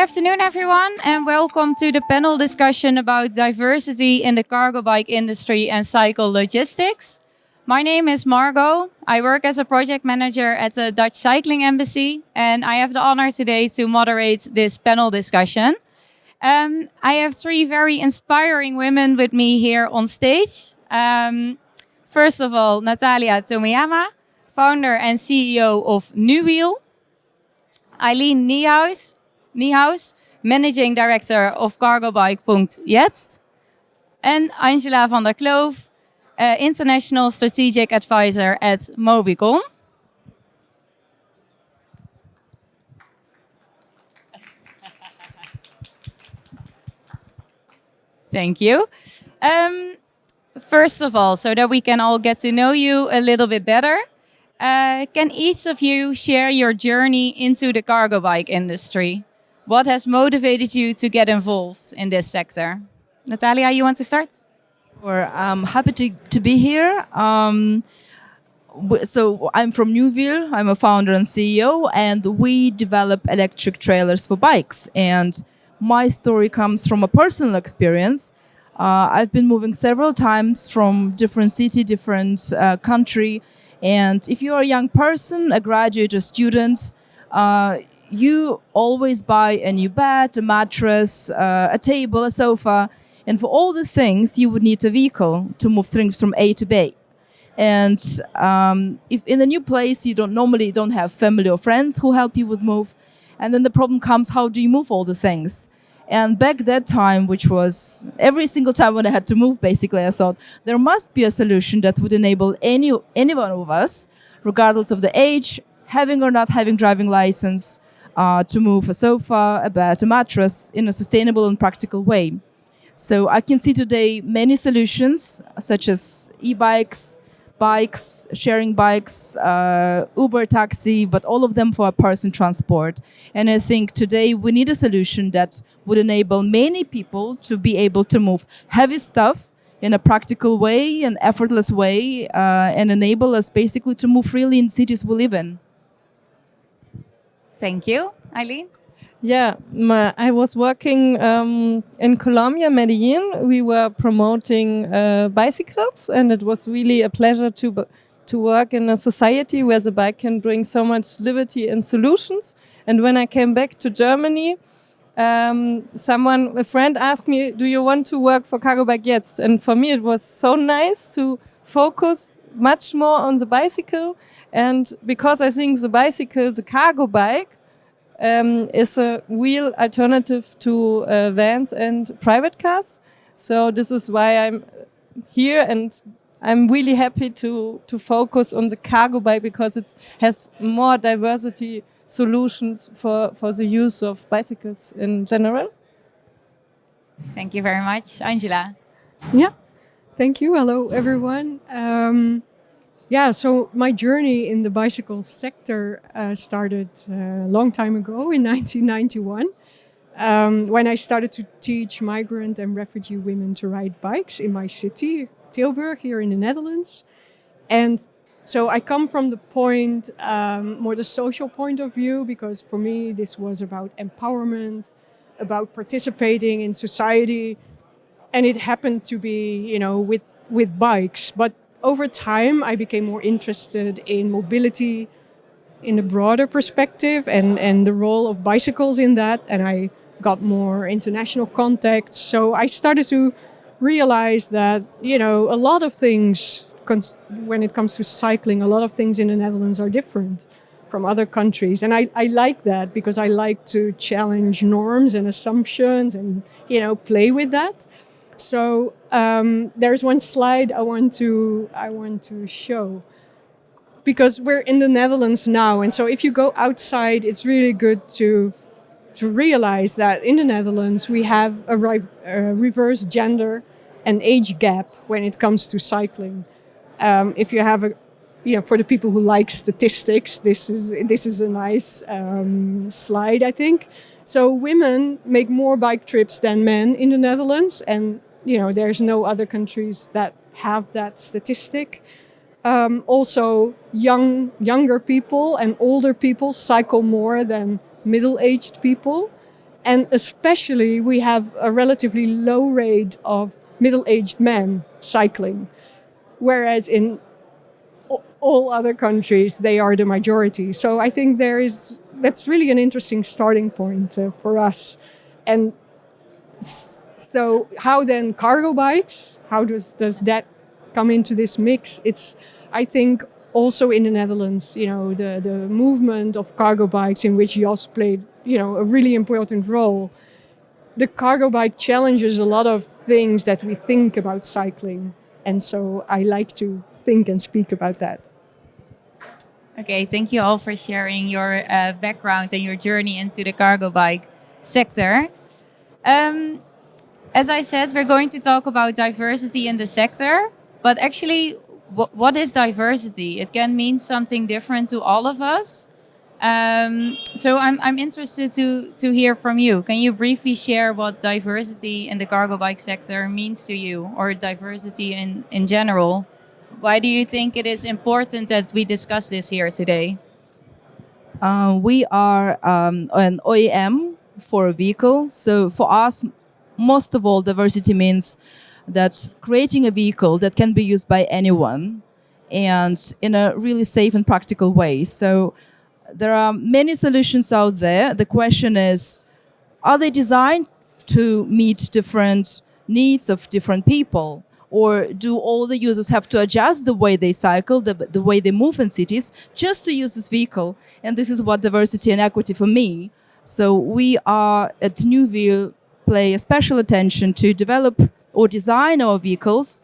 afternoon, everyone, and welcome to the panel discussion about diversity in the cargo bike industry and cycle logistics. My name is Margot. I work as a project manager at the Dutch Cycling Embassy, and I have the honor today to moderate this panel discussion. I have three very inspiring women with me here on stage. First of all, Natalia Tomiyama, founder and CEO of Nüwiel. Eileen Niehaus, managing director of cargobike.jetzt. And Angela van der Kloof, international strategic advisor at Mobycon. Thank you. First of all, so that we can all get to know you a little bit better, can each of you share your journey into the cargo bike industry? What has motivated you to get involved in this sector? Natalia, you want to start? Sure, I'm happy to be here. So I'm from Nüwiel. I'm a founder and CEO, and we develop electric trailers for bikes. And my story comes from a personal experience. I've been moving several times from different city, different country. And if you're a young person, a graduate, a student, you always buy a new bed, a mattress, a table, a sofa. And for all the things, you would need a vehicle to move things from A to B. And if in a new place, you don't have family or friends who help you with move. And then the problem comes, how do you move all the things? And back that time, which was every single time when I had to move, basically, I thought there must be a solution that would enable any one of us, regardless of the age, having or not having driving license, to move a sofa, a bed, a mattress in a sustainable and practical way. So I can see today many solutions, such as e-bikes, bikes, sharing bikes, Uber taxi, but all of them for person transport. And I think today we need a solution that would enable many people to be able to move heavy stuff in a practical way, an effortless way, and enable us basically to move freely in cities we live in. Thank you. Eileen? Yeah, I was working in Colombia, Medellin. We were promoting bicycles, and it was really a pleasure to work in a society where the bike can bring so much liberty and solutions. And when I came back to Germany, a friend asked me, "Do you want to work for cargobike.jetzt?" And for me, it was so nice to focus much more on the bicycle, and because I think the bicycle, the cargo bike, is a real alternative to vans and private cars. So this is why I'm here, and I'm really happy to focus on the cargo bike because it has more diversity solutions for the use of bicycles in general. Thank you very much. Angela? Yeah, thank you. Hello, everyone. So my journey in the bicycle sector started a long time ago in 1991 when I started to teach migrant and refugee women to ride bikes in my city, Tilburg, here in the Netherlands. And so I come from the point, more the social point of view, because for me this was about empowerment, about participating in society. And it happened to be, with bikes. But over time, I became more interested in mobility in a broader perspective and the role of bicycles in that. And I got more international contacts. So I started to realize that, a lot of things, when it comes to cycling, a lot of things in the Netherlands are different from other countries. And I like that because I like to challenge norms and assumptions and, play with that. So there's one slide I want to show, because we're in the Netherlands now, and so if you go outside, it's really good to realize that in the Netherlands we have a reverse gender and age gap when it comes to cycling. If you have for the people who like statistics, this is a nice slide, I think. So women make more bike trips than men in the Netherlands, and there's no other countries that have that statistic. Also, younger people and older people cycle more than middle-aged people. And especially we have a relatively low rate of middle-aged men cycling, whereas in all other countries, they are the majority. So I think that's really an interesting starting point for us. And so how then cargo bikes, how does that come into this mix? It's, I think, also in the Netherlands, the movement of cargo bikes in which Jos played, a really important role. The cargo bike challenges a lot of things that we think about cycling. And so I like to think and speak about that. Okay, thank you all for sharing your background and your journey into the cargo bike sector. As I said, we're going to talk about diversity in the sector, but actually, what is diversity? It can mean something different to all of us. So I'm interested to hear from you. Can you briefly share what diversity in the cargo bike sector means to you, or diversity in general? Why do you think it is important that we discuss this here today? We are an OEM for a vehicle. So for us, most of all, diversity means that creating a vehicle that can be used by anyone and in a really safe and practical way. So there are many solutions out there. The question is, are they designed to meet different needs of different people? Or do all the users have to adjust the way they cycle, the way they move in cities, just to use this vehicle? And this is what diversity and equity for me. So we are at Nüwiel pay a special attention to develop or design our vehicles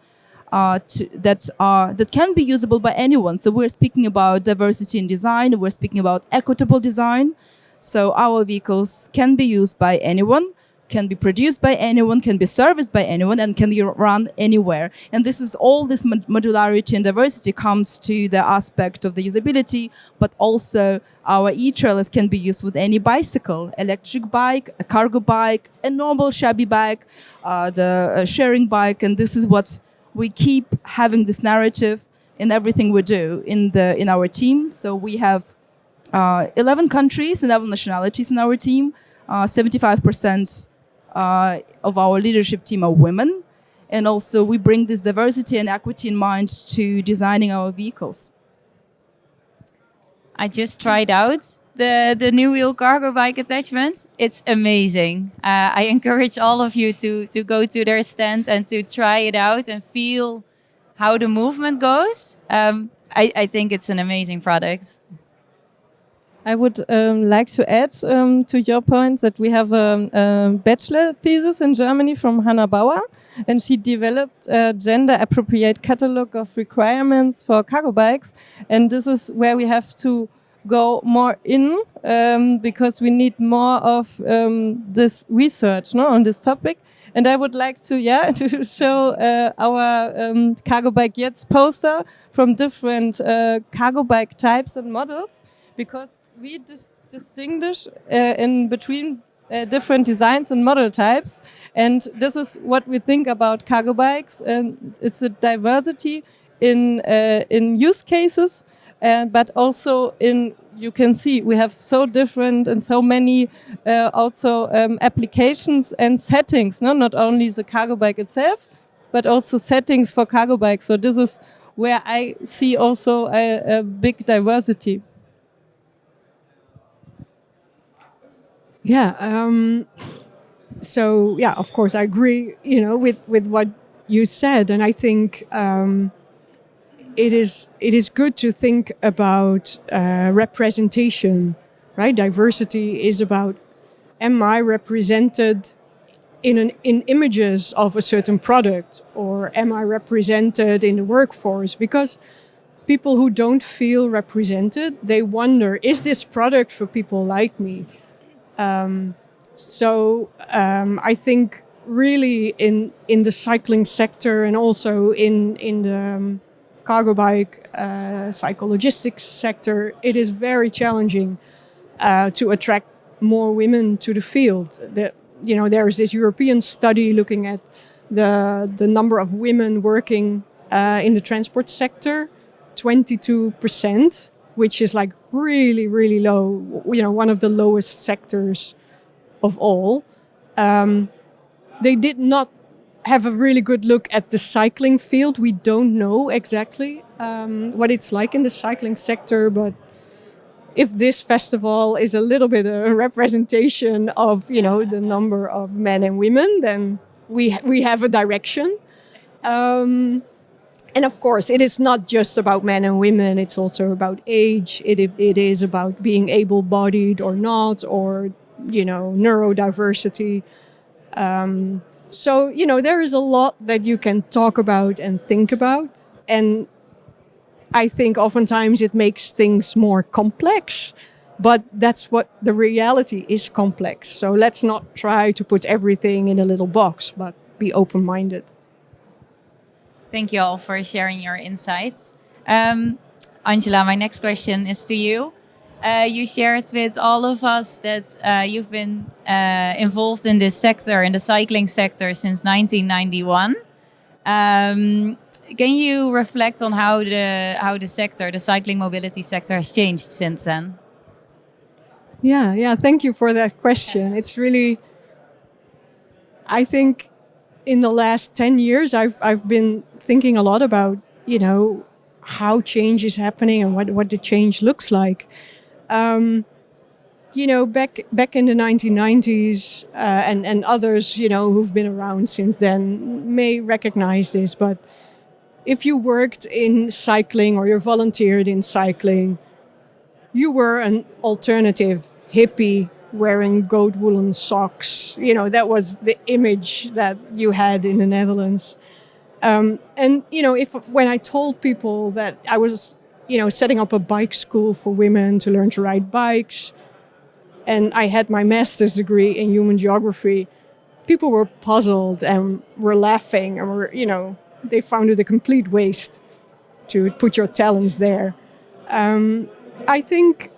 that can be usable by anyone. So we're speaking about diversity in design. We're speaking about equitable design. So our vehicles can be used by anyone, can be produced by anyone, can be serviced by anyone, and can be run anywhere. And this is all this modularity and diversity comes to the aspect of the usability, but also our e-trailers can be used with any bicycle, electric bike, a cargo bike, a normal shabby bike, the sharing bike. And this is what we keep having this narrative in everything we do in our team. So we have 11 countries, 11 nationalities in our team. 75% of our leadership team are women. And also we bring this diversity and equity in mind to designing our vehicles. I just tried out the Nüwiel cargo bike attachment. It's amazing. I encourage all of you to go to their stand and to try it out and feel how the movement goes. I think it's an amazing product. I would like to add to your point that we have a bachelor thesis in Germany from Hannah Bauer, and she developed a gender-appropriate catalog of requirements for cargo bikes. And this is where we have to go more in because we need more of this research on this topic. And I would like to to show our cargobike.jetzt poster from different cargo bike types and models, because we distinguish in between different designs and model types. And this is what we think about cargo bikes. And it's a diversity in use cases, but also you can see we have so different and so many also applications and settings, not only the cargo bike itself, but also settings for cargo bikes. So this is where I see also a big diversity. Yeah. So yeah, of course, I agree. With what you said, and I think it is good to think about representation, right? Diversity is about, am I represented in images of a certain product, or am I represented in the workforce? Because people who don't feel represented, they wonder, is this product for people like me? I think really in the cycling sector, and also in the cargo bike psychologistics sector, it is very challenging to attract more women to the field. There is this European study looking at the number of women working in the transport sector, 22%, which is like really, really low, one of the lowest sectors of all, they did not have a really good look at the cycling field. We don't know exactly what it's like in the cycling sector, but if this festival is a little bit a representation of, the number of men and women, then we have a direction. And of course, it is not just about men and women. It's also about age. It is about being able-bodied or not, or, neurodiversity. So, there is a lot that you can talk about and think about. And I think oftentimes it makes things more complex, but that's what the reality is, complex. So let's not try to put everything in a little box, but be open-minded. Thank you all for sharing your insights. Angela, my next question is to you. You shared with all of us that you've been involved in this sector, in the cycling sector, since 1991. Can you reflect on how the sector, the cycling mobility sector, has changed since then? Yeah. Thank you for that question. It's really, I think, in the last 10 years, I've been thinking a lot about, how change is happening and what the change looks like. Back in the 1990s, and others, who've been around since then may recognize this, but if you worked in cycling or you volunteered in cycling, you were an alternative hippie wearing goat woolen socks. That was the image that you had in the Netherlands. And when I told people that I was, setting up a bike school for women to learn to ride bikes, and I had my master's degree in human geography, people were puzzled and were laughing and were, they found it a complete waste to put your talents there. I think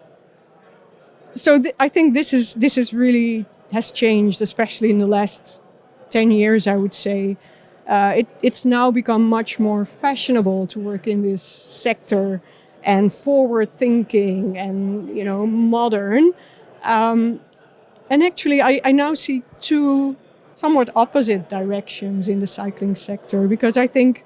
this is really has changed, especially in the last 10 years, I would say. It's now become much more fashionable to work in this sector and forward-thinking and, modern. And actually, I now see two somewhat opposite directions in the cycling sector, because I think,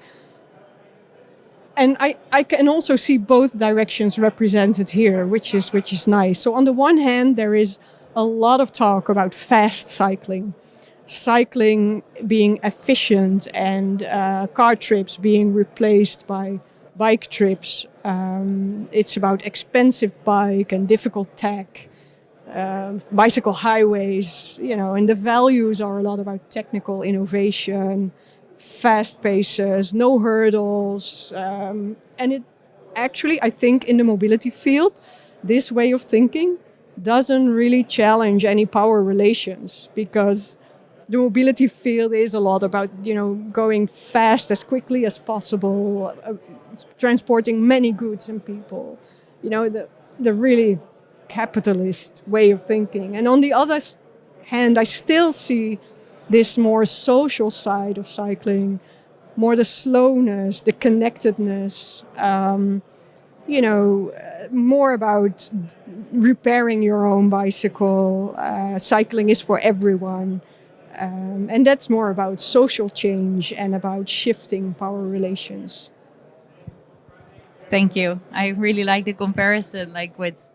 and I can also see both directions represented here, which is nice. So on the one hand, there is a lot of talk about fast cycling being efficient, and car trips being replaced by bike trips. It's about expensive bike and difficult tech. Bicycle highways, and the values are a lot about technical innovation, fast paces, no hurdles. And it actually, I think, in the mobility field, this way of thinking doesn't really challenge any power relations, because the mobility field is a lot about, going fast as quickly as possible, transporting many goods and people, the really capitalist way of thinking. And on the other hand, I still see this more social side of cycling, more the slowness, the connectedness, more about repairing your own bicycle. Cycling is for everyone. And that's more about social change and about shifting power relations. Thank you. I really like the comparison, with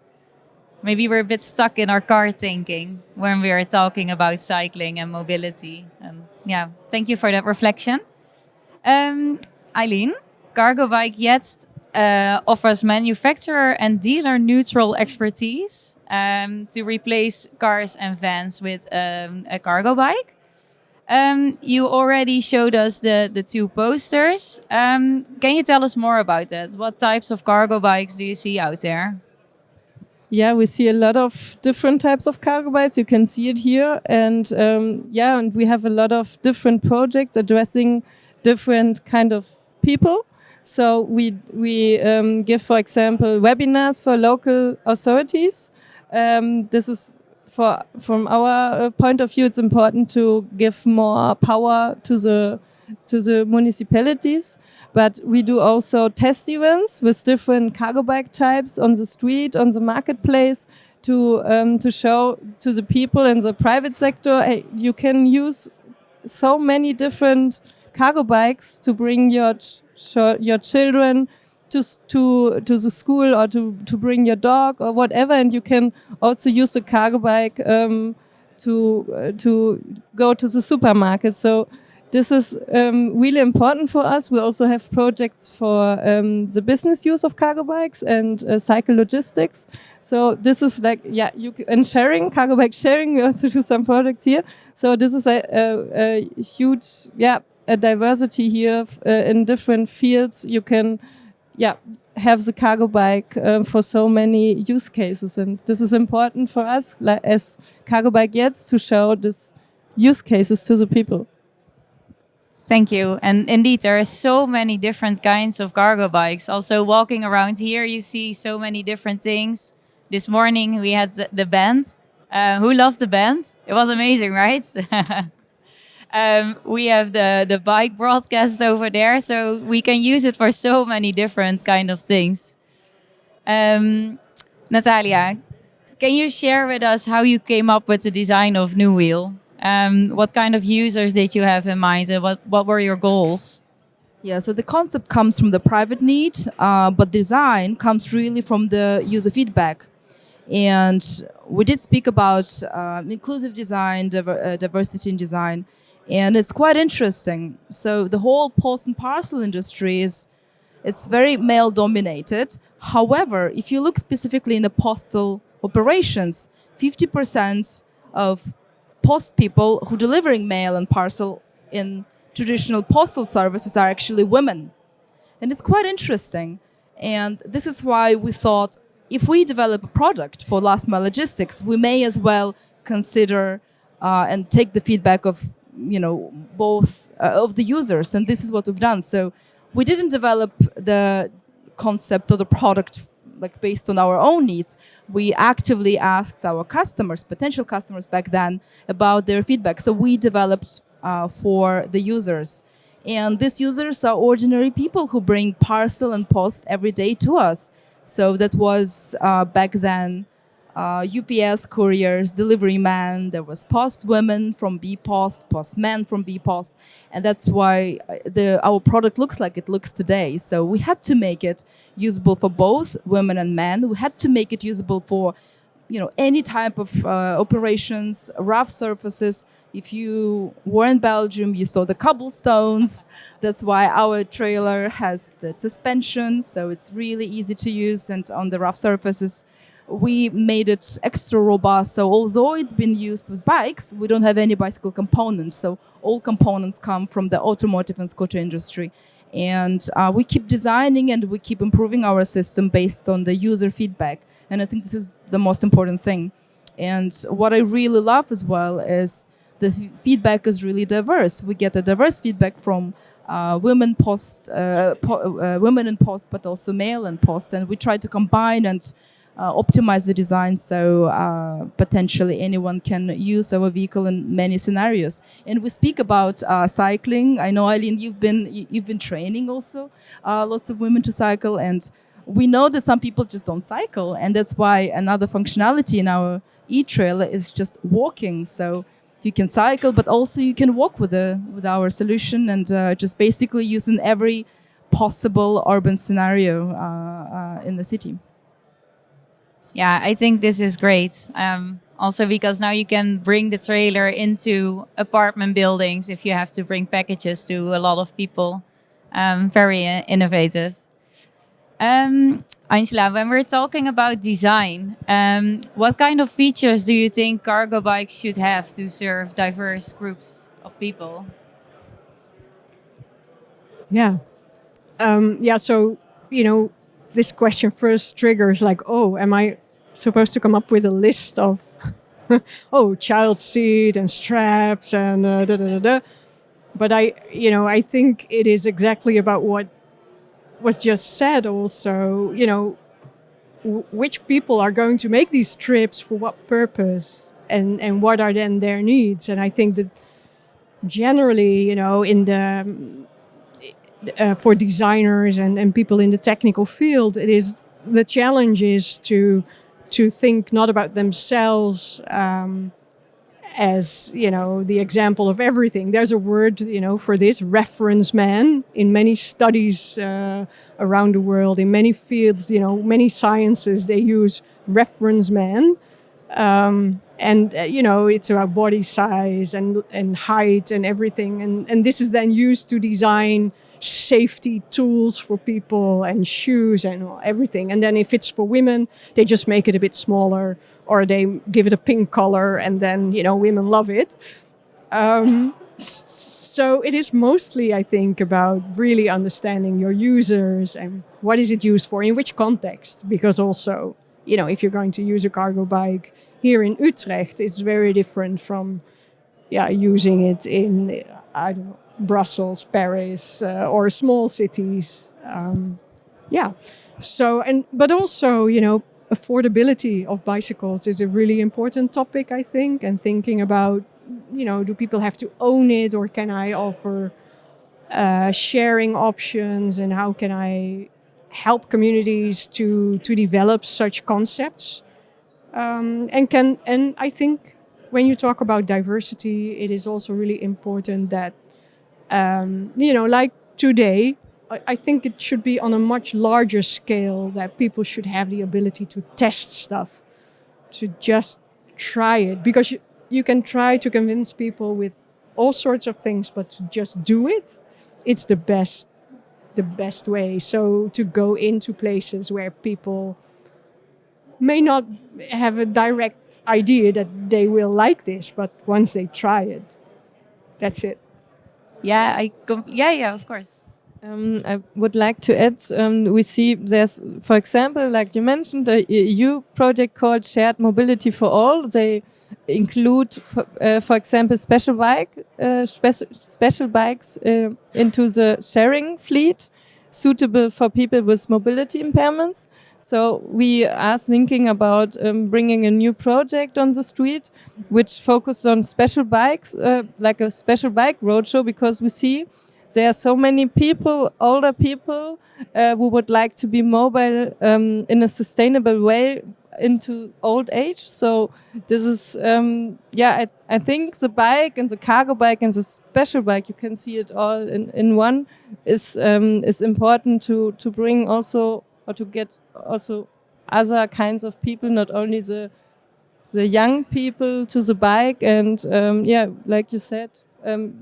maybe we're a bit stuck in our car thinking when we are talking about cycling and mobility. Thank you for that reflection. Eileen, cargobike.jetzt offers manufacturer and dealer neutral expertise to replace cars and vans with a cargo bike. You already showed us the two posters. Can you tell us more about that? What types of cargo bikes do you see out there? Yeah, we see a lot of different types of cargo bikes. You can see it here. And and we have a lot of different projects addressing different kind of people. So we give, for example, webinars for local authorities. This is, from our point of view, it's important to give more power to the the municipalities. But we do also test events with different cargo bike types on the street, on the marketplace, to show to the people in the private sector, hey, you can use so many different cargo bikes to bring your children to the school, or to bring your dog or whatever, and you can also use the cargo bike to go to the supermarket. So this is really important for us. We also have projects for the business use of cargo bikes and cycle logistics. So this is like, and sharing, cargo bike sharing. We also do some projects here. So this is a huge, a diversity here in different fields. You can, have the cargo bike for so many use cases. And this is important for us, like, as cargobike.jetzt, to show this use cases to the people. Thank you. And indeed, there are so many different kinds of cargo bikes. Also, walking around here, you see so many different things. This morning, we had the band. Who loved the band? It was amazing, right? We have the bike broadcast over there, so we can use it for so many different kind of things. Natalia, can you share with us how you came up with the design of Nüwiel? What kind of users did you have in mind, and what were your goals? Yeah, so the concept comes from the private need, but design comes really from the user feedback. And we did speak about inclusive design, diversity in design, and it's quite interesting. So the whole post and parcel industry it's very male dominated. However, if you look specifically in the postal operations, 50% of post people who delivering mail and parcel in traditional postal services are actually women. And it's quite interesting. And this is why we thought, if we develop a product for last mile logistics, we may as well consider and take the feedback of both of the users, and this is what we've done. So we didn't develop the concept or the product like based on our own needs. We actively asked our customers, potential customers back then, about their feedback. So we developed for the users. And these users are ordinary people who bring parcel and post every day to us. So that was back then UPS couriers, delivery men, there was post women from B-Post, post men from B-Post, and that's why our product looks like it looks today. So we had to make it usable for both women and men. We had to make it usable for any type of operations, rough surfaces. If you were in Belgium, you saw the cobblestones. That's why our trailer has the suspension, so it's really easy to use, and on the rough surfaces, we made it extra robust. So although it's been used with bikes, we don't have any bicycle components. So all components come from the automotive and scooter industry. And we keep designing and we keep improving our system based on the user feedback. And I think this is the most important thing. And what I really love as well is the feedback is really diverse. We get a diverse feedback from women in post, but also male in post. And we try to combine and optimize the design so potentially anyone can use our vehicle in many scenarios. And we speak about cycling. I know, Eileen, you've been training also lots of women to cycle, and we know that some people just don't cycle, and that's why another functionality in our e-trailer is just walking. So you can cycle, but also you can walk with our solution, and just basically use in every possible urban scenario in the city. Yeah, I think this is great. Also because now you can bring the trailer into apartment buildings if you have to bring packages to a lot of people. Very innovative. Angela, when we're talking about design, what kind of features do you think cargo bikes should have to serve diverse groups of people? Yeah. So, this question first triggers like, oh, am I supposed to come up with a list of, child seat and straps and da-da-da-da. But I think it is exactly about what was just said also, which people are going to make these trips for what purpose and what are then their needs. And I think that generally, in the for designers and people in the technical field, the challenge is to think not about themselves as the example of everything. There's a word for this, reference man, in many studies around the world, in many fields, many sciences, they use reference man. It's about body size and height and everything. And this is then used to design safety tools for people and shoes and everything. And then if it's for women, they just make it a bit smaller or they give it a pink color and then, women love it. So it is mostly, I think, about really understanding your users and what is it used for, in which context. Because also, if you're going to use a cargo bike here in Utrecht, it's very different from using it in, I don't know, Brussels, Paris, or small cities. But also, affordability of bicycles is a really important topic, I think, and thinking about, do people have to own it, or can I offer sharing options, and how can I help communities to develop such concepts? And I think when you talk about diversity, it is also really important that like today, I think it should be on a much larger scale, that people should have the ability to test stuff, to just try it. Because you can try to convince people with all sorts of things, but to just do it, it's the best way. So to go into places where people may not have a direct idea that they will like this, but once they try it, that's it. Yeah, of course. I would like to add, we see there's, for example, like you mentioned, a EU project called Shared Mobility for All. They include, for example, special bikes into the sharing fleet, suitable for people with mobility impairments. So we are thinking about bringing a new project on the street, which focuses on special bikes, like a special bike roadshow, because we see there are so many people, older people, who would like to be mobile in a sustainable way into old age. So this is, I think the bike and the cargo bike and the special bike, you can see it all in one, is important to bring also, or to get also other kinds of people, not only the young people, to the bike. And like you said,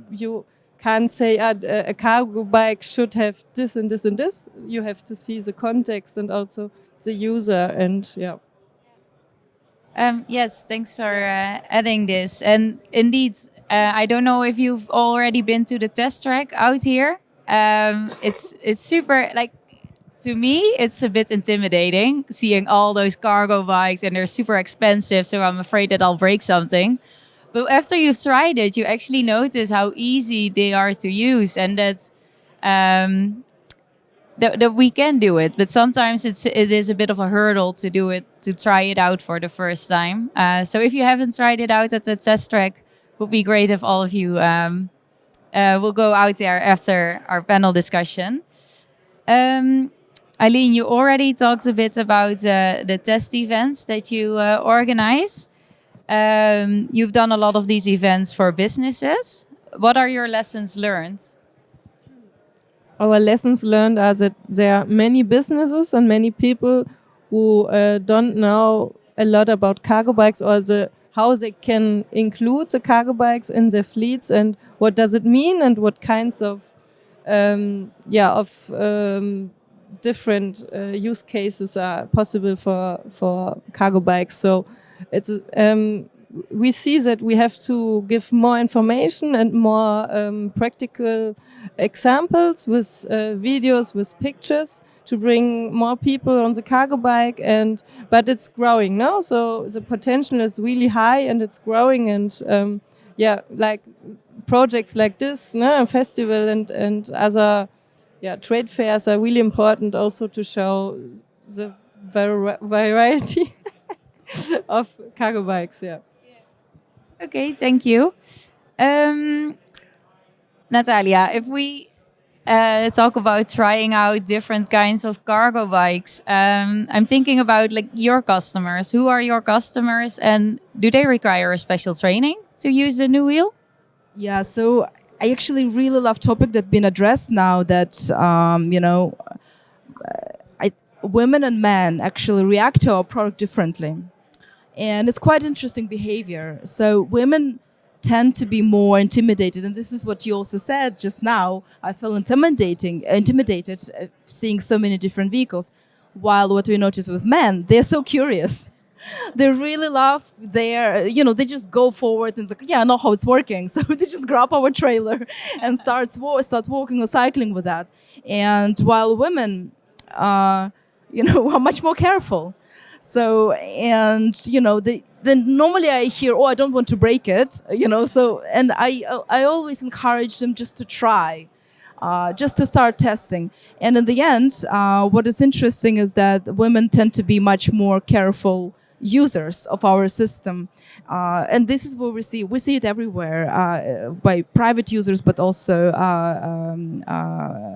you can't say a cargo bike should have this and this and this. You have to see the context and also the user. And yes, thanks for adding this. And indeed, I don't know if you've already been to the test track out here. It's super, like, to me, it's a bit intimidating seeing all those cargo bikes, and they're super expensive. So I'm afraid that I'll break something. But after you've tried it, you actually notice how easy they are to use, and that that we can do it. But sometimes it is a bit of a hurdle to do it, to try it out for the first time. So if you haven't tried it out at the test track, it would be great if all of you will go out there after our panel discussion. Eileen, you already talked a bit about the test events that you organize. You've done a lot of these events for businesses. What are your lessons learned? Our lessons learned are that there are many businesses and many people who don't know a lot about cargo bikes, or how they can include the cargo bikes in their fleets, and what does it mean, and what kinds of different use cases are possible for cargo bikes. So it's we see that we have to give more information and more practical examples with videos, with pictures, to bring more people on the cargo bike. But it's growing now, so the potential is really high and it's growing. And like projects like this, a festival and other trade fairs are really important also to show the variety of cargo bikes. Yeah. Okay, thank you. Natalia, if we talk about trying out different kinds of cargo bikes, I'm thinking about like your customers. Who are your customers, and do they require a special training to use the Nüwiel? Yeah, so I actually really love topic that's been addressed now that, women and men actually react to our product differently. And it's quite interesting behavior. So women tend to be more intimidated, and this is what you also said just now. I feel intimidated seeing so many different vehicles. While what we notice with men, they're so curious. They really love they just go forward and it's like, yeah, I know how it's working. So they just grab our trailer and start walking or cycling with that. And while women, are much more careful. So, and, then normally I hear, oh, I don't want to break it, so, and I always encourage them just to try, just to start testing. And in the end, what is interesting is that women tend to be much more careful users of our system. And this is what we see it everywhere, by private users, but also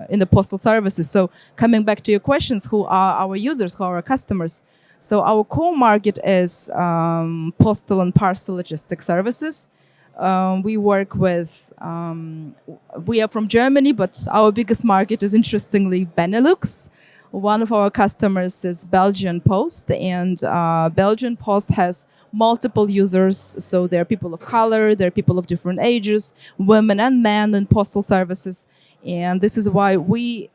in the postal services. So coming back to your questions, who are our users, who are our customers? So our core market is postal and parcel logistics services. We work with, we are from Germany, but our biggest market is interestingly Benelux. One of our customers is Belgian Post, and Belgian Post has multiple users. So there are people of color, there are people of different ages, women and men in postal services. And this is why we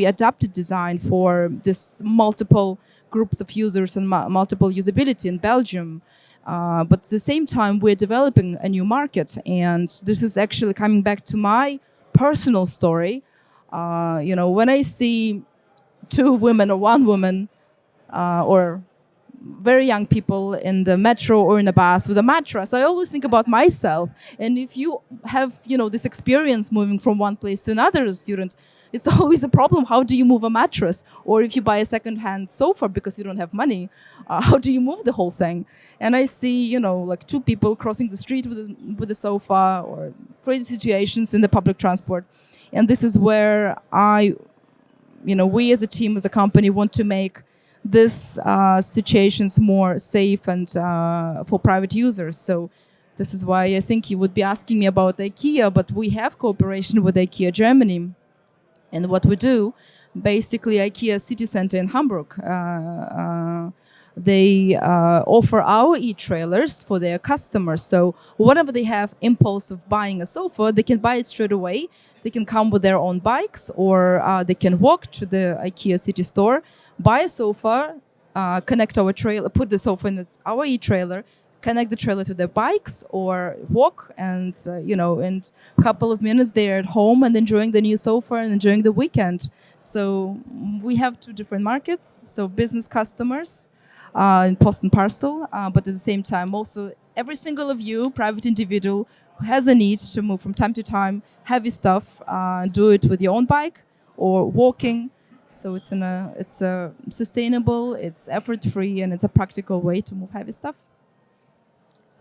adapted design for this multiple groups of users and multiple usability in Belgium. But at the same time, we're developing a new market. And this is actually coming back to my personal story. When I see two women or one woman or very young people in the metro or in a bus with a mattress, I always think about myself. And if you have, this experience moving from one place to another as a student, it's always a problem. How do you move a mattress? Or if you buy a second-hand sofa because you don't have money, how do you move the whole thing? And I see, like two people crossing the street with a sofa, or crazy situations in the public transport. And this is where we as a team, as a company, want to make these situations more safe and for private users. So this is why I think you would be asking me about IKEA, but we have cooperation with IKEA Germany. And what we do, basically IKEA City Center in Hamburg, they offer our e-trailers for their customers. So whenever they have impulse of buying a sofa, they can buy it straight away. They can come with their own bikes, or they can walk to the IKEA city store, buy a sofa, connect our trailer, put the sofa in our e-trailer, connect the trailer to their bikes, or walk, and in a couple of minutes they're at home and enjoying the new sofa and enjoying the weekend. So we have two different markets. So business customers in post and parcel, but at the same time also every single of you, private individual, who has a need to move from time to time heavy stuff, do it with your own bike or walking. So it's a sustainable, it's effort-free, and it's a practical way to move heavy stuff.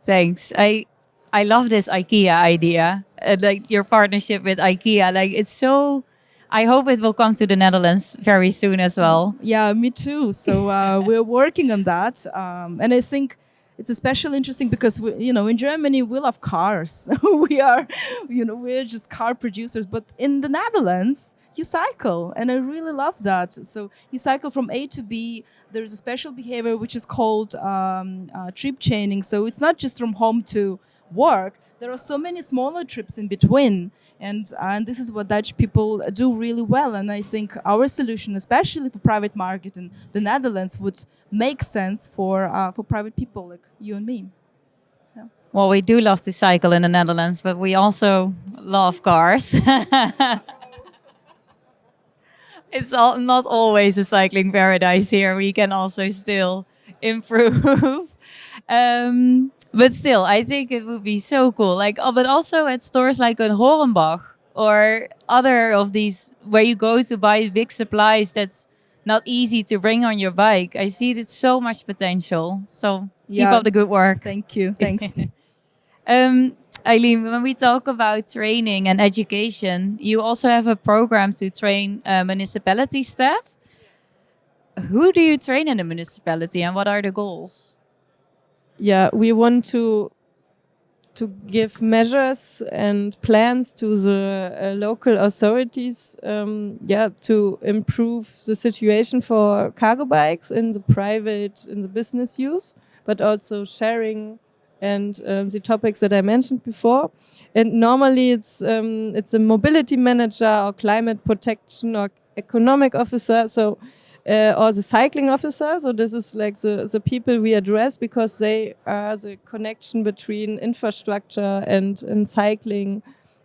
Thanks. I love this IKEA idea, like your partnership with IKEA. Like it's so. I hope it will come to the Netherlands very soon as well. Yeah, me too. So we're working on that, and I think it's especially interesting because in Germany we love cars. we're just car producers, but in the Netherlands you cycle, and I really love that. So you cycle from A to B. There's a special behavior which is called trip chaining. So it's not just from home to work. There are so many smaller trips in between, and this is what Dutch people do really well. And I think our solution, especially for private market in the Netherlands, would make sense for private people like you and me. Yeah. Well, we do love to cycle in the Netherlands, but we also love cars. It's not always a cycling paradise here. We can also still improve. But still, I think it would be so cool. But also at stores like in Hornbach or other of these where you go to buy big supplies that's not easy to bring on your bike. I see there's so much potential. So keep up the good work. Thank you. Thanks. Eileen, when we talk about training and education, you also have a program to train municipality staff. Who do you train in the municipality and what are the goals? Yeah, we want to give measures and plans to the local authorities, to improve the situation for cargo bikes in the business use, but also sharing and the topics that I mentioned before. And normally it's a mobility manager or climate protection or economic officer. Or the cycling officer. So this is like the people we address because they are the connection between infrastructure and cycling.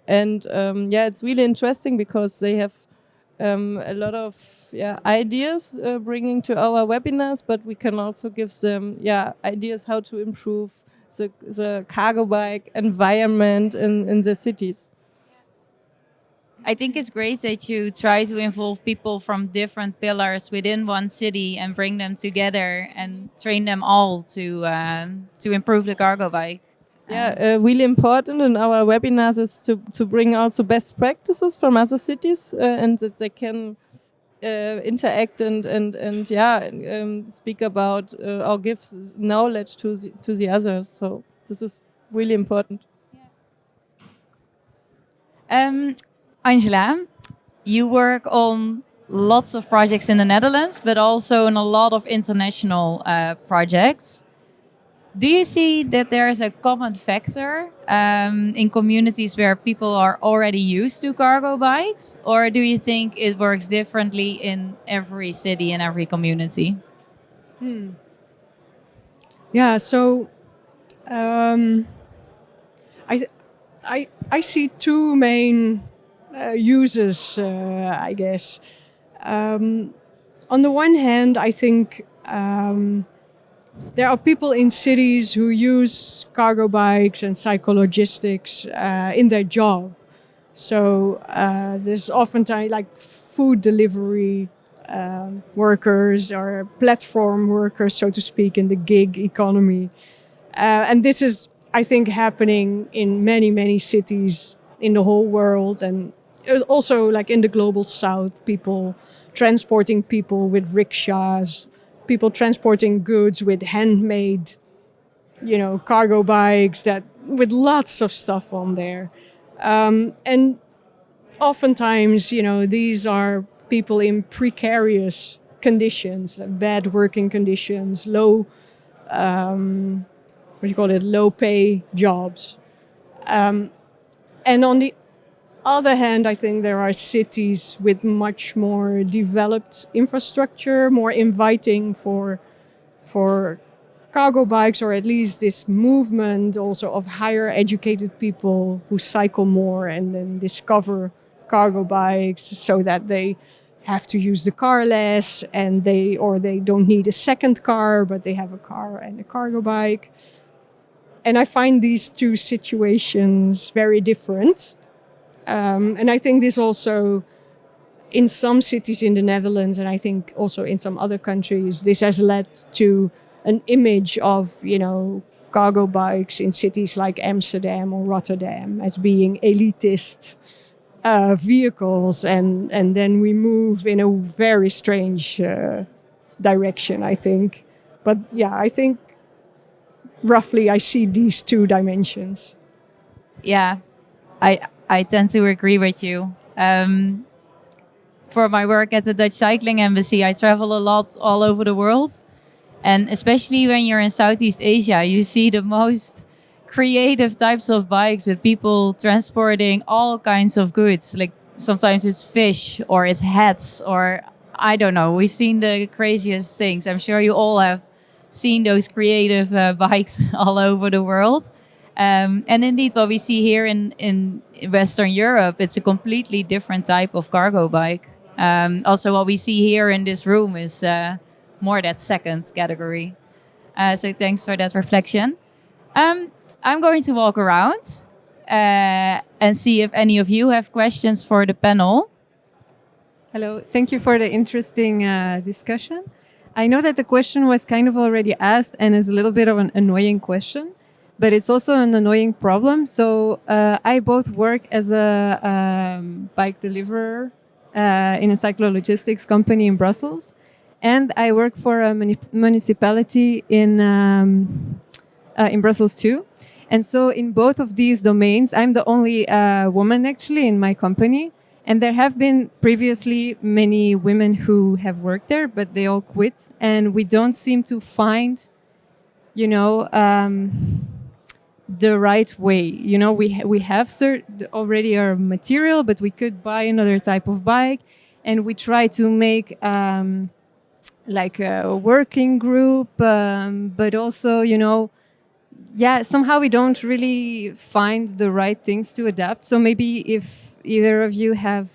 And it's really interesting because they have a lot of ideas bringing to our webinars, but we can also give them ideas how to improve the cargo bike environment in the cities. I think it's great that you try to involve people from different pillars within one city and bring them together and train them all to improve the cargo bike. Really important in our webinars is to bring also best practices from other cities and that they can interact and speak about or give knowledge to the others. So this is really important. Angela, you work on lots of projects in the Netherlands, but also on a lot of international projects. Do you see that there is a common factor in communities where people are already used to cargo bikes? Or do you think it works differently in every city and every community? Yeah, so I see two main uses, I guess. On the one hand, I think there are people in cities who use cargo bikes and psychologistics in their job. So there's oftentimes like food delivery workers or platform workers, so to speak, in the gig economy. And this is, I think, happening in many, many cities in the whole world, and also like in the global south, people transporting people with rickshaws, people transporting goods with handmade, cargo bikes that with lots of stuff on there. And oftentimes, these are people in precarious conditions, bad working conditions, low pay jobs. And on the other hand, I think there are cities with much more developed infrastructure, more inviting for cargo bikes, or at least this movement also of higher educated people who cycle more and then discover cargo bikes so that they have to use the car less and they don't need a second car, but they have a car and a cargo bike. And I find these two situations very different. And I think this also, in some cities in the Netherlands, and I think also in some other countries, this has led to an image of, cargo bikes in cities like Amsterdam or Rotterdam as being elitist vehicles. And then we move in a very strange direction, I think. But yeah, I think roughly I see these two dimensions. Yeah, I tend to agree with you. For my work at the Dutch Cycling Embassy, I travel a lot all over the world. And especially when you're in Southeast Asia, you see the most creative types of bikes with people transporting all kinds of goods. Like sometimes it's fish or it's hats or I don't know. We've seen the craziest things. I'm sure you all have seen those creative bikes all over the world. And indeed, what we see here in Western Europe, it's a completely different type of cargo bike. Also, what we see here in this room is more that second category. So thanks for that reflection. I'm going to walk around and see if any of you have questions for the panel. Hello, thank you for the interesting discussion. I know that the question was kind of already asked and is a little bit of an annoying question. but it's also an annoying problem. So I both work as a bike deliverer in a cyclologistics company in Brussels, and I work for a municipality in Brussels too. And so in both of these domains, I'm the only woman actually in my company. And there have been previously many women who have worked there, but they all quit. And we don't seem to find, the right way. We have already our material, but we could buy another type of bike. And we try to make like a working group, but also, somehow we don't really find the right things to adapt. So maybe if either of you have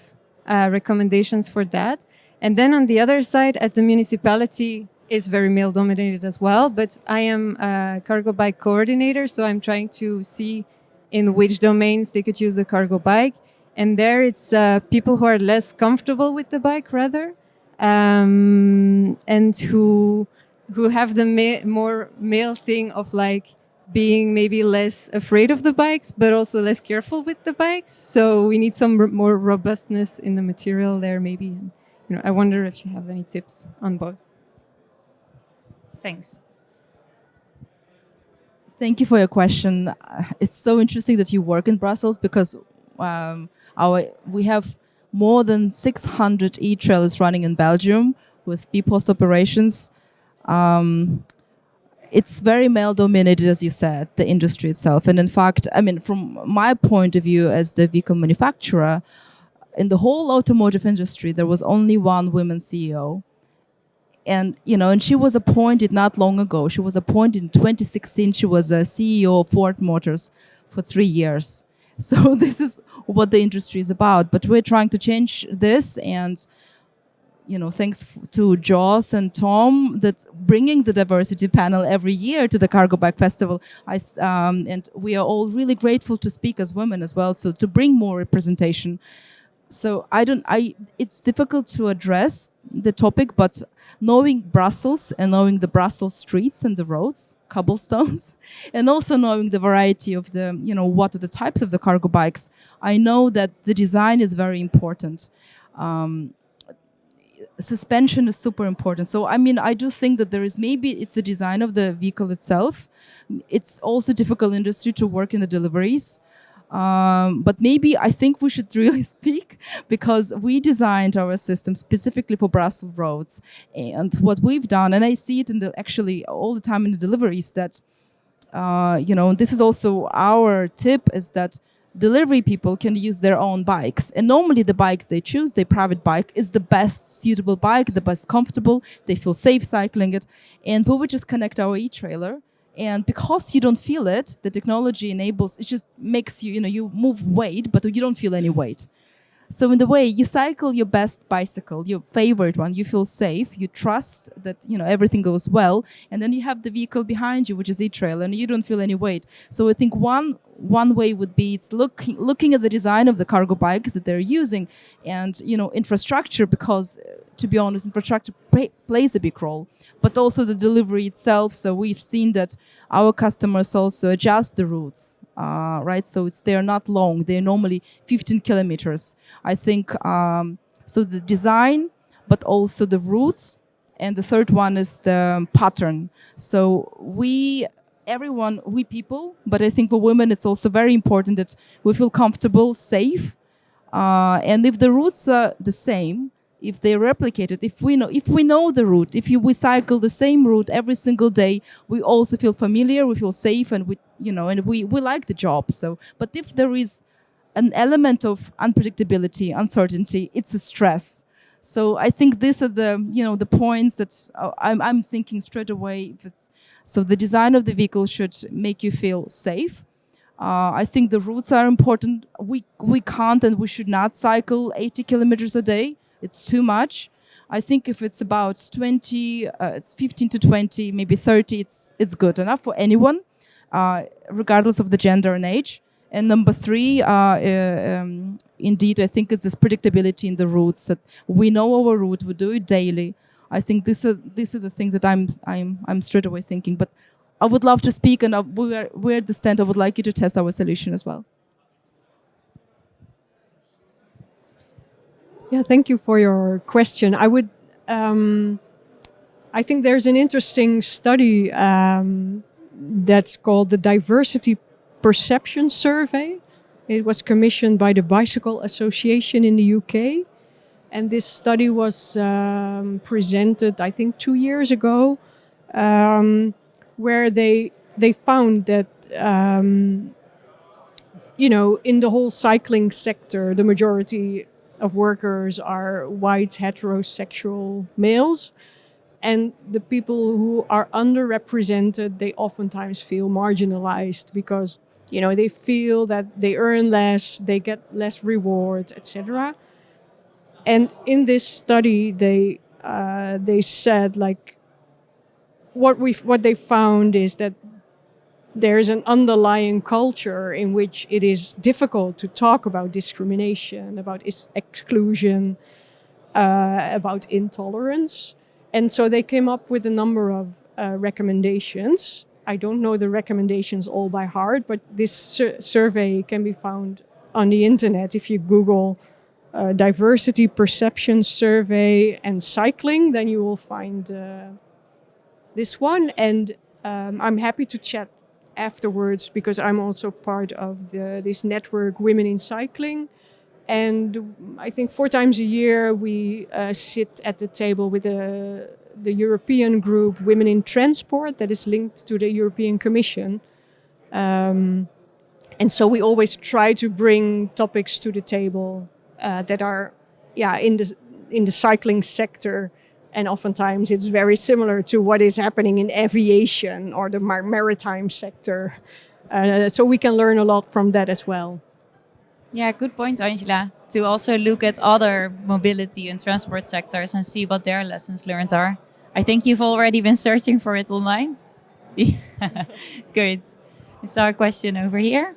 recommendations for that. And then on the other side, at the municipality, is very male dominated as well, but I am a cargo bike coordinator, so I'm trying to see in which domains they could use the cargo bike. And there it's people who are less comfortable with the bike rather, and who have the more male thing of like being maybe less afraid of the bikes, but also less careful with the bikes. So we need some more robustness in the material there maybe. And, I wonder if you have any tips on both. Thanks. Thank you for your question. It's so interesting that you work in Brussels because we have more than 600 e-trailers running in Belgium with B-Post operations. It's very male-dominated, as you said, the industry itself. And in fact, from my point of view as the vehicle manufacturer, in the whole automotive industry, there was only one woman CEO. And, and she was appointed not long ago. She was appointed in 2016. She was a CEO of Ford Motors for 3 years. So this is what the industry is about. But we're trying to change this. And, thanks to Joss and Tom, that bringing the diversity panel every year to the Cargo Bike Festival. And we are all really grateful to speak as women as well. So to bring more representation. So it's difficult to address the topic, but knowing Brussels and knowing the Brussels streets and the roads, cobblestones, and also knowing the variety of what are the types of the cargo bikes, I know that the design is very important. Suspension is super important. So, I do think that it's the design of the vehicle itself. It's also a difficult industry to work in the deliveries. But maybe I think we should really speak because we designed our system specifically for Brussels roads. And what we've done, and I see it actually all the time in the deliveries, that, this is also our tip, is that delivery people can use their own bikes. And normally the bikes they choose, their private bike, is the best suitable bike, the best comfortable. They feel safe cycling it. And we would just connect our e-trailer. And because you don't feel it, the technology enables, it just makes you, you move weight, but you don't feel any weight. So in the way you cycle your best bicycle, your favorite one, you feel safe, you trust that, everything goes well. And then you have the vehicle behind you, which is e-trailer, and you don't feel any weight. So I think one way would be it's looking at the design of the cargo bikes that they're using and, infrastructure, because to be honest, infrastructure plays a big role, but also the delivery itself. So we've seen that our customers also adjust the routes, right? So they're not long. They're normally 15 kilometers. I think, so the design, but also the routes. And the third one is the pattern. So we people, but I think for women, it's also very important that we feel comfortable, safe. And if the routes are the same, if they replicate it, if we know the route, we cycle the same route every single day, we also feel familiar, we feel safe, and we like the job. So, but if there is an element of unpredictability, uncertainty, it's a stress. So I think these are the points that I'm thinking straight away. So the design of the vehicle should make you feel safe. I think the routes are important. We can't and we should not cycle 80 kilometers a day. It's too much. I think if it's about 15 to 20, maybe 30, it's good enough for anyone, regardless of the gender and age. And number 3, indeed, I think it's this predictability in the routes, that we know our route, we do it daily. I think these are the things that I'm straight away thinking. But I would love to speak, and we're at the stand. I would like you to test our solution as well. Yeah, thank you for your question. I would, I think there's an interesting study that's called the Diversity Perception Survey. It was commissioned by the Bicycle Association in the UK. And this study was presented, I think, 2 years ago, where they found that, in the whole cycling sector, the majority of workers are white heterosexual males. And the people who are underrepresented, they oftentimes feel marginalized because, they feel that they earn less, they get less reward, etc. And in this study, they said, like, what they found is that there is an underlying culture in which it is difficult to talk about discrimination, about exclusion, about intolerance. And so they came up with a number of recommendations. I don't know the recommendations all by heart, but this survey can be found on the internet. If you Google Diversity Perception Survey and cycling, then you will find this one. And I'm happy to chat afterwards because I'm also part of this network, Women in Cycling. And I think 4 times a year we sit at the table with the European group Women in Transport that is linked to the European Commission. And so we always try to bring topics to the table that are in the cycling sector. And oftentimes it's very similar to what is happening in aviation or the maritime sector. So we can learn a lot from that as well. Yeah, good point, Angela. To also look at other mobility and transport sectors and see what their lessons learned are. I think you've already been searching for it online. Good. We saw a question over here.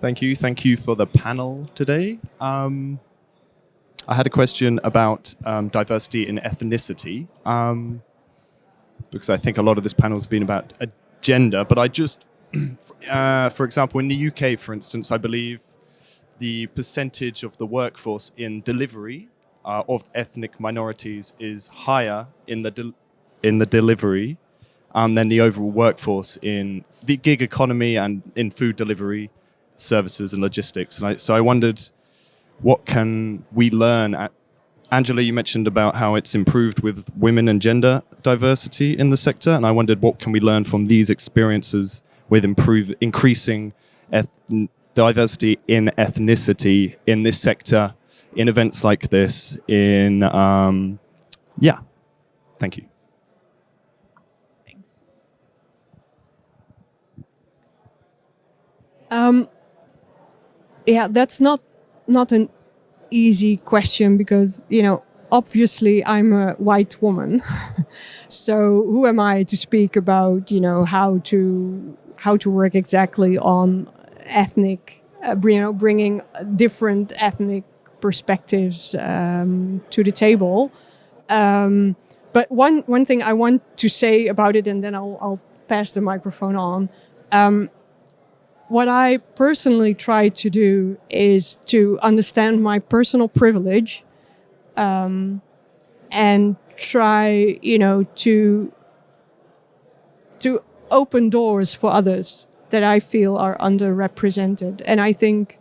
Thank you. Thank you for the panel today. I had a question about diversity in ethnicity, because I think a lot of this panel has been about gender, but I just, for example, in the UK, for instance, I believe the percentage of the workforce in delivery of ethnic minorities is higher in the delivery than the overall workforce in the gig economy and in food delivery services and logistics. And so I wondered, what can we learn? Angela, you mentioned about how it's improved with women and gender diversity in the sector, and I wondered what can we learn from these experiences with increasing diversity in ethnicity in this sector, in events like this, Thank you. Thanks. That's not an easy question because, obviously I'm a white woman. So who am I to speak about, how to work exactly on ethnic, bringing different ethnic perspectives to the table. But one thing I want to say about it, and then I'll pass the microphone on. What I personally try to do is to understand my personal privilege, and try, to open doors for others that I feel are underrepresented. And I think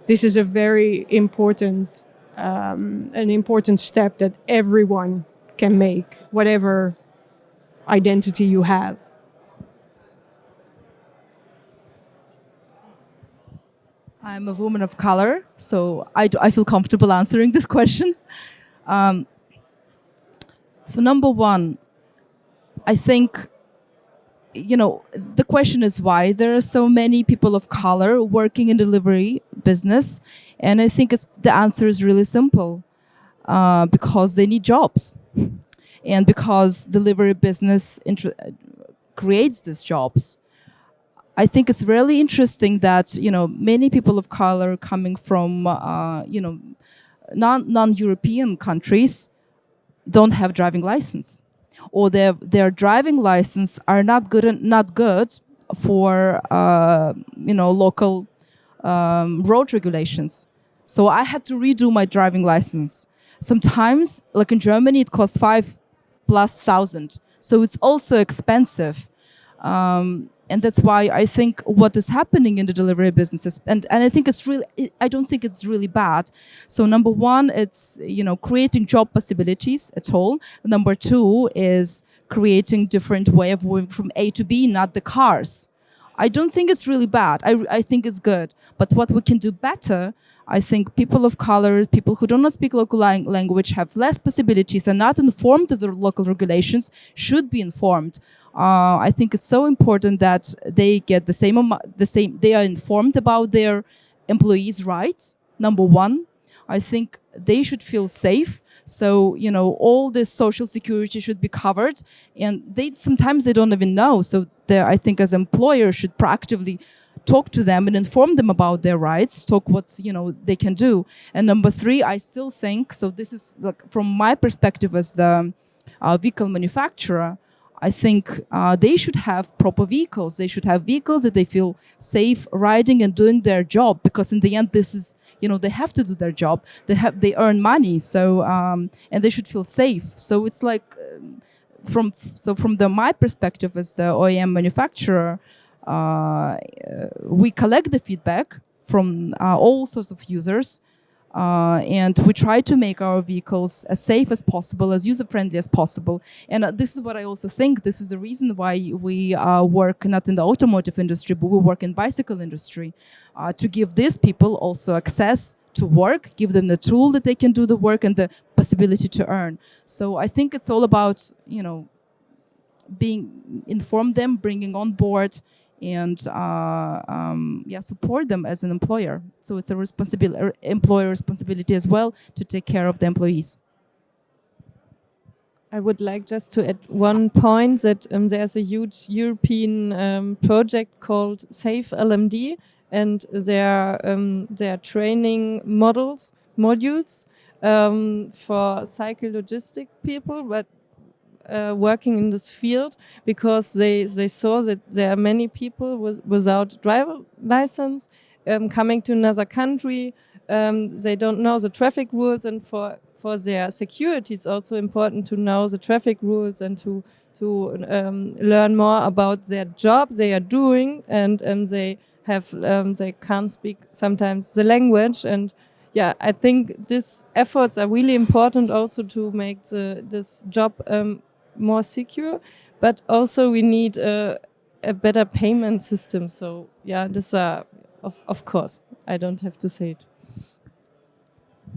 this is a very important, an important step that everyone can make, whatever identity you have. I'm a woman of color, so I feel comfortable answering this question. So number one, I think, the question is why there are so many people of color working in delivery business. And I think the answer is really simple, because they need jobs. And because delivery business creates these jobs. I think it's really interesting that, many people of color coming from, non-European countries don't have driving license, or their driving license are not good for local road regulations. So I had to redo my driving license. Sometimes, like in Germany, it costs 5,000+. So it's also expensive. And that's why I think what is happening in the delivery businesses, and I think I don't think it's really bad. So number one, it's, creating job possibilities at all. Number two is creating different way of moving from A to B, not the cars. I don't think it's really bad. I think it's good. But what we can do better, I think people of color, people who do not speak local language, have less possibilities and not informed of the local regulations, should be informed. I think it's so important that they get the same. They are informed about their employees' rights. Number one, I think they should feel safe. So, all this social security should be covered, and sometimes they don't even know. So I think as employers should proactively talk to them and inform them about their rights, talk what, they can do. And number three, I still think, so this is like from my perspective as the vehicle manufacturer, I think they should have proper vehicles. They should have vehicles that they feel safe riding and doing their job, because in the end, this is, they have to do their job. They earn money, so and they should feel safe. So it's like from my perspective as the OEM manufacturer, we collect the feedback from all sorts of users. And we try to make our vehicles as safe as possible, as user-friendly as possible. And this is what I also think. This is the reason why we work not in the automotive industry, but we work in bicycle industry, to give these people also access to work, give them the tool that they can do the work and the possibility to earn. So I think it's all about, inform them, bringing on board, and support them as an employer. So it's a employer responsibility as well to take care of the employees. I would like just to add one point that there's a huge European project called Safe LMD, and they're training modules for cycle logistic people, but working in this field, because they saw that there are many people without driver license coming to another country. They don't know the traffic rules, and for their security, it's also important to know the traffic rules and to learn more about their job they are doing, and they can't speak sometimes the language. And yeah, I think these efforts are really important also to make this job more secure, but also we need a better payment system. So yeah, this of course, I don't have to say it.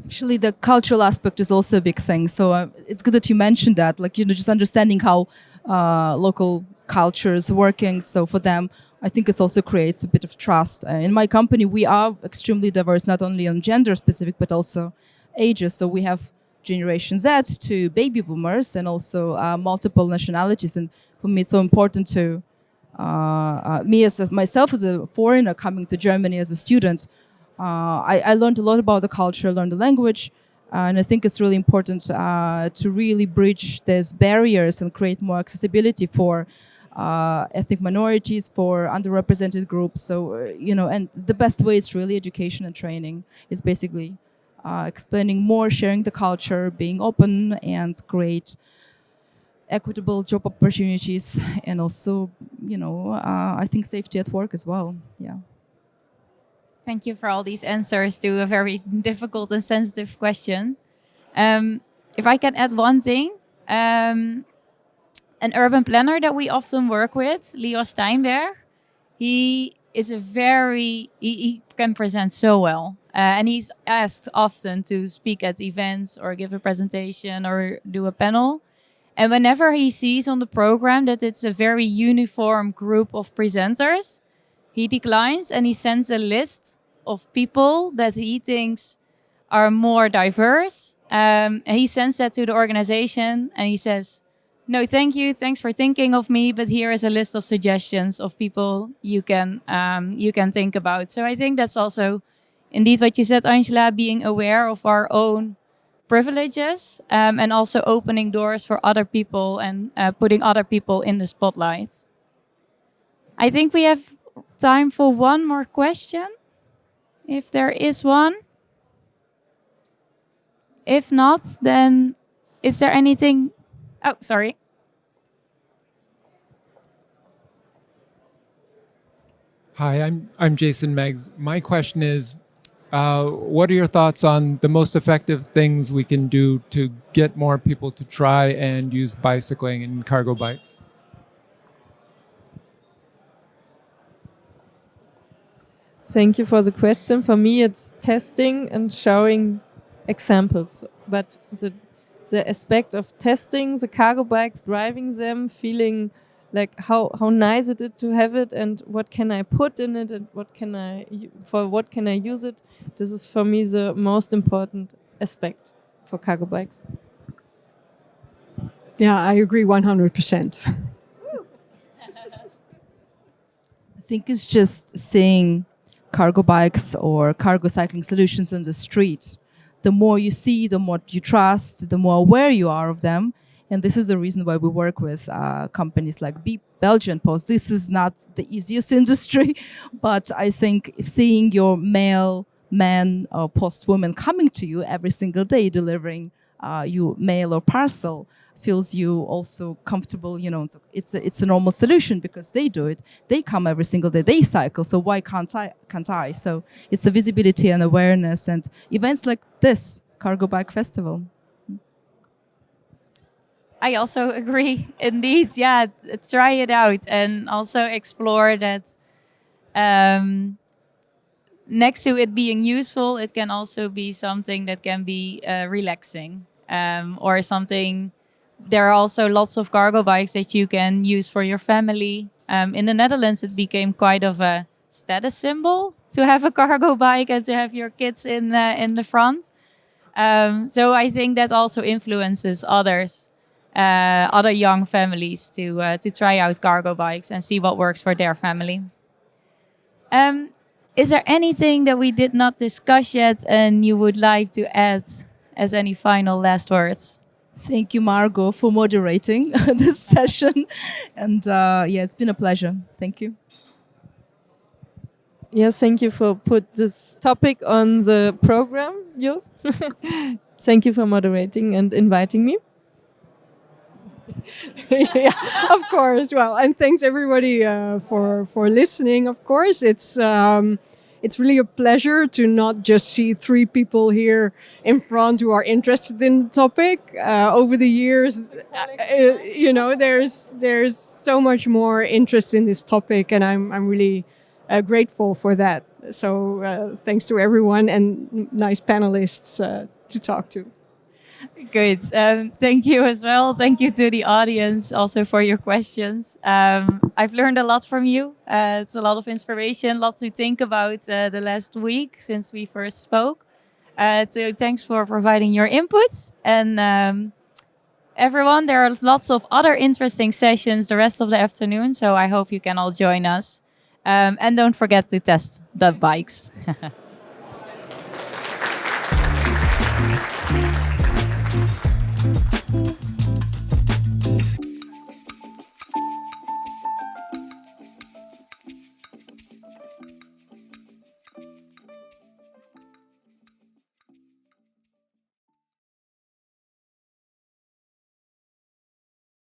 Actually, the cultural aspect is also a big thing. So it's good that you mentioned that, like, just understanding how local culture is working. So for them, I think it also creates a bit of trust. In my company, we are extremely diverse, not only on gender specific, but also ages. So we have Generation Z to baby boomers, and also multiple nationalities. And for me, it's so important to myself as a foreigner coming to Germany as a student. I learned a lot about the culture, learned the language, and I think it's really important to really bridge these barriers and create more accessibility for ethnic minorities, for underrepresented groups. So, and the best way is really education and training. Is basically explaining more, sharing the culture, being open, and create equitable job opportunities, and also, I think safety at work as well. Yeah. Thank you for all these answers to a very difficult and sensitive question. If I can add one thing, an urban planner that we often work with, Leo Steinberg, he can present so well. And he's asked often to speak at events or give a presentation or do a panel. And whenever he sees on the program that it's a very uniform group of presenters, he declines and he sends a list of people that he thinks are more diverse. And he sends that to the organization and he says, "No, thank you. Thanks for thinking of me. But here is a list of suggestions of people you can think about." So I think that's also indeed what you said, Angela, being aware of our own privileges and also opening doors for other people and putting other people in the spotlight. I think we have time for one more question, if there is one. If not, then is there anything... Oh, sorry. Hi, I'm Jason Meggs. My question is, what are your thoughts on the most effective things we can do to get more people to try and use bicycling and cargo bikes? Thank you for the question. For me, it's testing and showing examples. But the aspect of testing the cargo bikes, driving them, feeling like how nice it is to have it, and what can I put in it, and what can I use it. This is for me the most important aspect for cargo bikes. Yeah, I agree 100%. I think it's just seeing cargo bikes or cargo cycling solutions on the street. The more you see, the more you trust, the more aware you are of them. And this is the reason why we work with companies like Belgian Post. This is not the easiest industry, but I think seeing your mailman or postwoman coming to you every single day, delivering you mail or parcel, feels you also comfortable. You know, it's a normal solution because they do it. They come every single day. They cycle. So why can't I? So it's the visibility and awareness and events like this Cargo Bike Festival. I also agree. Indeed, yeah, try it out and also explore that. Next to it being useful, it can also be something that can be relaxing or something. There are also lots of cargo bikes that you can use for your family. In the Netherlands, it became quite of a status symbol to have a cargo bike and to have your kids in the front. So I think that also influences others. Other young families to try out cargo bikes and see what works for their family. Is there anything that we did not discuss yet and you would like to add as any final last words? Thank you, Margot, for moderating this session. And yeah, it's been a pleasure. Thank you. Yes, thank you for put this topic on the program, Jos. Thank you for moderating and inviting me. Yeah, of course. Well, and thanks everybody for listening. Of course, it's really a pleasure to not just see three people here in front who are interested in the topic. Over the years, you know, there's so much more interest in this topic, and I'm really grateful for that. So thanks to everyone and nice panelists to talk to. Good. Thank you as well. Thank you to the audience also for your questions. I've learned a lot from you. It's a lot of inspiration, a lot to think about the last week since we first spoke. So thanks for providing your input. And everyone, there are lots of other interesting sessions the rest of the afternoon. So I hope you can all join us. And don't forget to test the bikes.